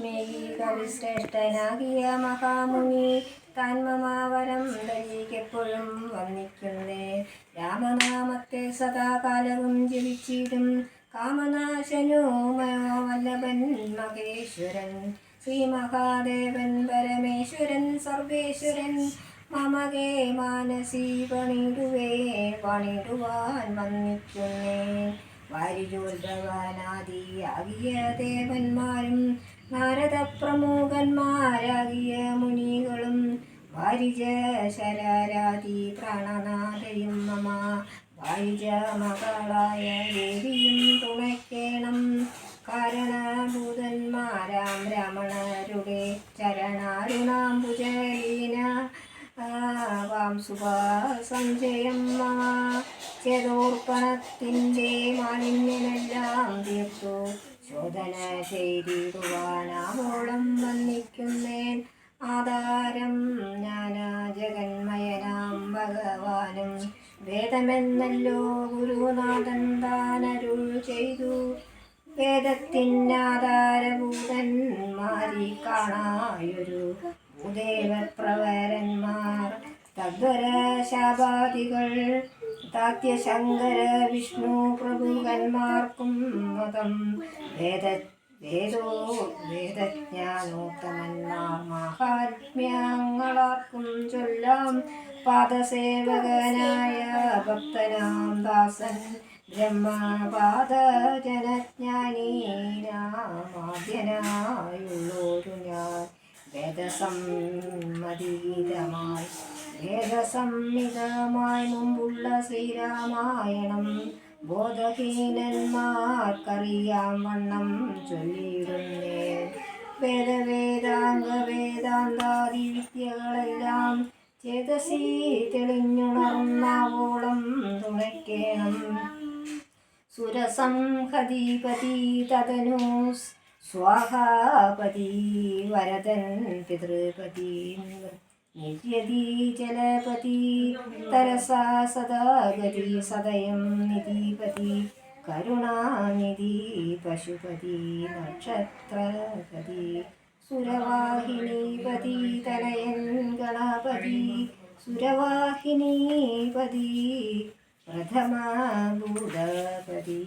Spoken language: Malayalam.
വാൽമീകി കവിശ്രേഷ്ഠനാകിയ മഹാമുനി താൻമമാവരം ദരിക്കെപ്പോഴും വന്നിക്കുന്നേ. രാമനാമത്തെ സദാകാലവും ജപിച്ചിടും കാമനാശനോ വല്ലഭൻ മഹേശ്വരൻ. ശ്രീ മഹാദേവൻ പരമേശ്വരൻ സർവേശ്വരൻ മമകേ മാനസി പണിടുവാൻ വന്നിക്കുന്നേ. വാരിജോത്ഭവനാദിയാകിയ ദേവന്മാരും നാരദ പ്രമുഖന്മാരാകിയ മുനികളും വാരിജ ശരാരാതി പ്രാണനാഥയും മമ വാരിജ മകളായ ദേവിയും തുണയ്ക്കേണം. കാരണഭൂതന്മാരാം ബ്രാഹ്മണരുടെ ചരണാരുണാംബുജലീന സഞ്ചയം മമ ചേതോർപ്പണത്തിൻ്റെ മാലിന്യമെല്ലാം തീർത്തു ശോധന ചെയ്തിടുവാനാവോളം വന്നിക്കുന്നേൻ. ആധാരം ജ്ഞാന ജഗന്മയനാം ഭഗവാനും വേദമെന്നല്ലോ ഗുരുനാഥൻ താനരുൾ ചെയ്തു. വേദത്തിനാധാരഭൂതന്മാരി കാണായൊരു ഭൂദേവപ്രവരന്മാർ തദ്വര ശാപാദികൾ താത്യശങ്കര വിഷ്ണു പ്രഭുകന്മാർക്കും മതം. വേദജ്ഞാനോത്തമന്മാർ മാഹാത്മ്യങ്ങളാർക്കും ചൊല്ലാം. പാദസേവകനായ ഭക്തനാം ദാസൻ ബ്രഹ്മപാദജനജ്ഞാനീനാമാദ്യനായുള്ളൊരു ഞാൻ വേദസംഹിതമായി മുമ്പുള്ള ശ്രീരാമായണം ബോധഹീനന്മാർക്കറിയാം വണ്ണം ചൊല്ലിയിടുന്നേ. വേദാന്താദി വിദ്യകളെല്ലാം ചേതസി തെളിഞ്ഞുണർന്നാവോളം തുണയ്ക്കേണം. സുരസംഹതിപതി തദനു സ്വാഹാപതി വരദൻ പിതൃപതി നിര്യതി ജലപതി തരസാ സദാഗതി സദയം നിധിപതി കരുണാനിധി പശുപതി നക്ഷത്രപതി സുരവാഹിനീപതി തനയൻ ഗണപതി സുരവാഹിനീപതി പ്രഥമ ഭൂതപതി.